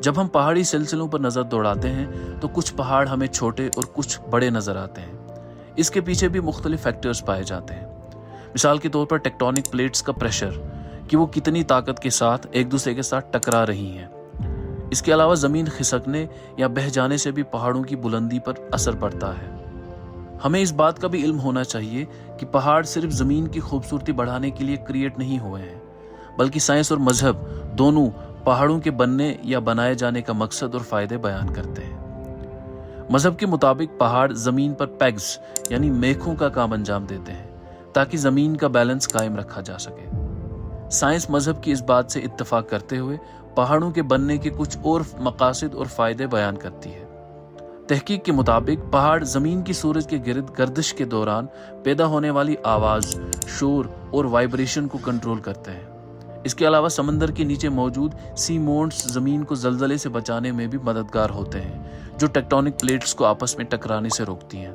جب ہم پہاڑی سلسلوں پر نظر دوڑاتے ہیں تو کچھ پہاڑ ہمیں چھوٹے اور کچھ بڑے نظر آتے ہیں۔ اس کے پیچھے بھی مختلف فیکٹرز پائے جاتے ہیں۔ مثال کے طور پر ٹیکٹونک پلیٹس کا پریشر کہ وہ کتنی طاقت کے ساتھ ایک دوسرے کے ساتھ ٹکرا رہی ہیں۔ اس کے علاوہ زمین کھسکنے یا بہہ جانے سے بھی پہاڑوں کی بلندی پر اثر پڑتا ہے۔ ہمیں اس بات کا بھی علم ہونا چاہیے کہ پہاڑ صرف زمین کی خوبصورتی بڑھانے کے لیے کریٹ نہیں ہوئے ہیں، بلکہ سائنس اور مذہب دونوں پہاڑوں کے بننے یا بنائے جانے کا مقصد اور فائدے بیان کرتے ہیں۔ مذہب کے مطابق پہاڑ زمین پر پیگز یعنی میخوں کا کام انجام دیتے ہیں تاکہ زمین کا بیلنس قائم رکھا جا سکے۔ سائنس مذہب کی اس بات سے اتفاق کرتے ہوئے پہاڑوں کے بننے کے کچھ اور مقاصد اور فائدے بیان کرتی ہے۔ تحقیق کے مطابق پہاڑ زمین کی سورج کے گرد گردش کے دوران پیدا ہونے والی آواز، شور اور وائبریشن کو کنٹرول کرتے ہیں۔ اس کے علاوہ سمندر کے نیچے موجود سی مونٹس زمین کو زلزلے سے بچانے میں بھی مددگار ہوتے ہیں، جو ٹیکٹونک پلیٹس کو آپس میں ٹکرانے سے روکتی ہیں۔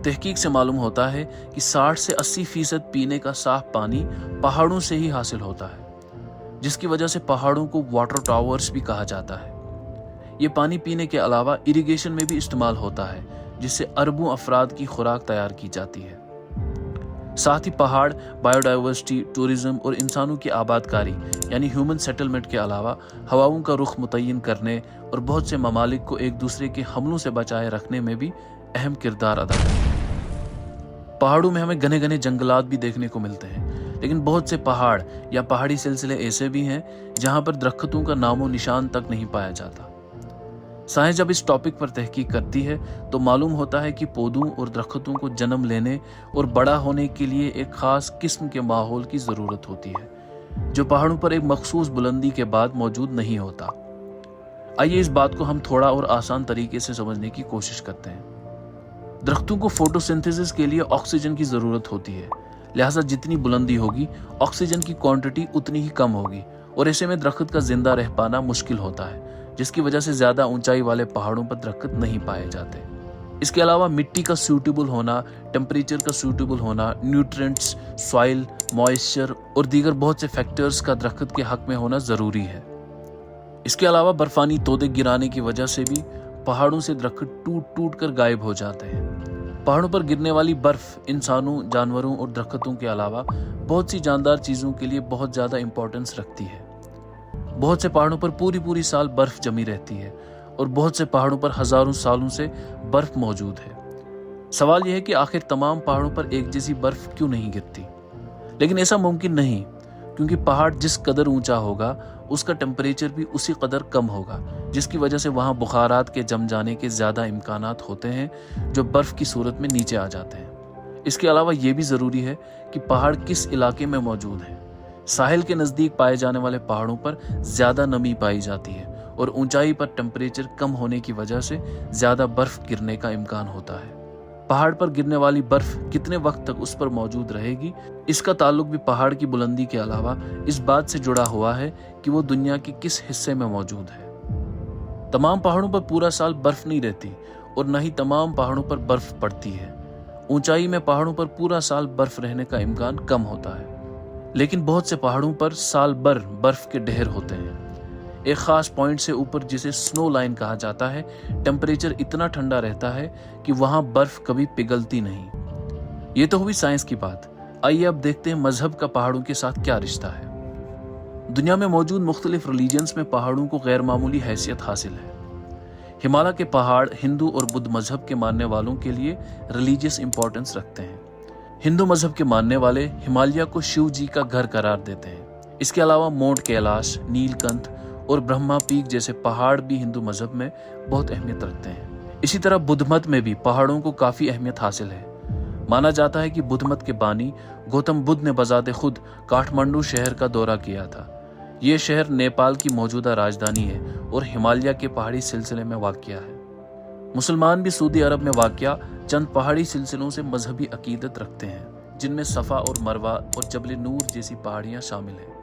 تحقیق سے معلوم ہوتا ہے کہ 60 سے 80% پینے کا صاف پانی پہاڑوں سے ہی حاصل ہوتا ہے، جس کی وجہ سے پہاڑوں کو واٹر ٹاورز بھی کہا جاتا ہے۔ یہ پانی پینے کے علاوہ اریگیشن میں بھی استعمال ہوتا ہے، جس سے اربوں افراد کی خوراک تیار کی جاتی ہے۔ ساتھ ہی پہاڑ بائیو ڈائیورسٹی، ٹورزم اور انسانوں کی آباد کاری یعنی ہیومن سیٹلمنٹ کے علاوہ ہواؤں کا رخ متعین کرنے اور بہت سے ممالک کو ایک دوسرے کے حملوں سے بچائے رکھنے میں بھی اہم کردار ادا کرتے ہیں۔ پہاڑوں میں ہمیں گھنے گھنے جنگلات بھی دیکھنے کو ملتے ہیں، لیکن بہت سے پہاڑ یا پہاڑی سلسلے ایسے بھی ہیں جہاں پر درختوں کا نام و نشان تک نہیں پایا جاتا۔ سائنس جب اس ٹاپک پر تحقیق کرتی ہے تو معلوم ہوتا ہے کہ پودوں اور درختوں کو جنم لینے اور بڑا ہونے کے لیے ایک خاص قسم کے ماحول کی ضرورت ہوتی ہے، جو پہاڑوں پر ایک مخصوص بلندی کے بعد موجود نہیں ہوتا۔ آئیے اس بات کو ہم تھوڑا اور آسان طریقے سے سمجھنے کی کوشش کرتے ہیں۔ درختوں کو فوٹو سنتھیسس کے لیے آکسیجن کی ضرورت ہوتی ہے، لہٰذا جتنی بلندی ہوگی آکسیجن کی کوانٹٹی اتنی ہی کم ہوگی، اور ایسے میں درخت کا زندہ رہ پانا مشکل ہوتا ہے، جس کی وجہ سے زیادہ اونچائی والے پہاڑوں پر درخت نہیں پائے جاتے۔ اس کے علاوہ مٹی کا سوٹیبل ہونا، ٹیمپریچر کا سوٹیبل ہونا، نیوٹرینٹس، سوائل موئسچر اور دیگر بہت سے فیکٹرز کا درخت کے حق میں ہونا ضروری ہے۔ اس کے علاوہ برفانی تودے گرانے کی وجہ سے بھی پہاڑوں سے درخت ٹوٹ ٹوٹ کر غائب ہو جاتے ہیں۔ پہاڑوں پر گرنے والی برف انسانوں، جانوروں اور درختوں کے علاوہ بہت سی جاندار چیزوں کے لیے بہت زیادہ امپورٹنس رکھتی ہے۔ بہت سے پہاڑوں پر پوری سال برف جمی رہتی ہے اور بہت سے پہاڑوں پر ہزاروں سالوں سے برف موجود ہے۔ سوال یہ ہے کہ آخر تمام پہاڑوں پر ایک جیسی برف کیوں نہیں گرتی؟ لیکن ایسا ممکن نہیں، کیونکہ پہاڑ جس قدر اونچا ہوگا اس کا ٹیمپریچر بھی اسی قدر کم ہوگا، جس کی وجہ سے وہاں بخارات کے جم جانے کے زیادہ امکانات ہوتے ہیں جو برف کی صورت میں نیچے آ جاتے ہیں۔ اس کے علاوہ یہ بھی ضروری ہے کہ پہاڑ کس علاقے میں موجود ہیں۔ ساحل کے نزدیک پائے جانے والے پہاڑوں پر زیادہ نمی پائی جاتی ہے اور اونچائی پر ٹیمپریچر کم ہونے کی وجہ سے زیادہ برف گرنے کا امکان ہوتا ہے۔ پہاڑ پر گرنے والی برف کتنے وقت تک اس پر موجود رہے گی، اس کا تعلق بھی پہاڑ کی بلندی کے علاوہ اس بات سے جڑا ہوا ہے کہ وہ دنیا کے کس حصے میں موجود ہے۔ تمام پہاڑوں پر پورا سال برف نہیں رہتی اور نہ ہی تمام پہاڑوں پر برف پڑتی ہے۔ اونچائی میں پہاڑوں پر پورا سال برف رہنے کا امکان کم ہوتا ہے، لیکن بہت سے پہاڑوں پر سال بھر برف کے ڈھیر ہوتے ہیں۔ ایک خاص پوائنٹ سے اوپر، جسے سنو لائن کہا جاتا ہے، ٹیمپریچر اتنا ٹھنڈا رہتا ہے کہ وہاں برف کبھی پگھلتی نہیں۔ یہ تو ہوئی سائنس کی بات۔ آئیے اب دیکھتے ہیں مذہب کا پہاڑوں کے ساتھ کیا رشتہ ہے۔ دنیا میں موجود مختلف ریلیجنز میں پہاڑوں کو غیر معمولی حیثیت حاصل ہے۔ ہمالیہ کے پہاڑ ہندو اور بدھ مذہب کے ماننے والوں کے لیے ریلیجیس امپورٹنس رکھتے ہیں۔ ہندو مذہب کے ماننے والے ہمالیہ کو شیو جی کا گھر قرار دیتے ہیں۔ اس کے علاوہ مونٹ کیلاش، نیل کنتھ اور برہما پیک جیسے پہاڑ بھی ہندو مذہب میں بہت اہمیت رکھتے ہیں۔ اسی طرح بدھ مت میں بھی پہاڑوں کو کافی اہمیت حاصل ہے۔ مانا جاتا ہے کہ بدھ مت کے بانی گوتم بدھ نے بذات خود کاٹھمنڈو شہر کا دورہ کیا تھا۔ یہ شہر نیپال کی موجودہ راجدھانی ہے اور ہمالیہ کے پہاڑی سلسلے میں واقع ہے۔ مسلمان بھی سعودی عرب میں واقع چند پہاڑی سلسلوں سے مذہبی عقیدت رکھتے ہیں، جن میں صفا اور مروہ اور جبل نور جیسی پہاڑیاں شامل ہیں۔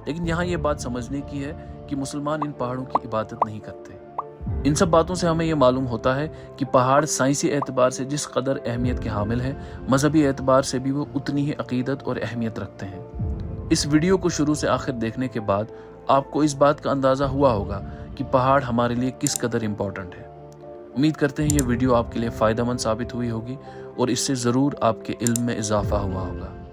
لیکن یہاں یہ بات سمجھنے کی ہے کہ مسلمان ان پہاڑوں کی عبادت نہیں کرتے۔ ان سب باتوں سے ہمیں یہ معلوم ہوتا ہے کہ پہاڑ سائنسی اعتبار سے جس قدر اہمیت کے حامل ہیں، مذہبی اعتبار سے بھی وہ اتنی ہی عقیدت اور اہمیت رکھتے ہیں۔ اس ویڈیو کو شروع سے آخر دیکھنے کے بعد آپ کو اس بات کا اندازہ ہوا ہوگا کہ پہاڑ ہمارے لیے کس قدر امپورٹنٹ ہے۔ امید کرتے ہیں یہ ویڈیو آپ کے لیے فائدہ مند ثابت ہوئی ہوگی اور اس سے ضرور آپ کے علم میں اضافہ ہوا ہوگا۔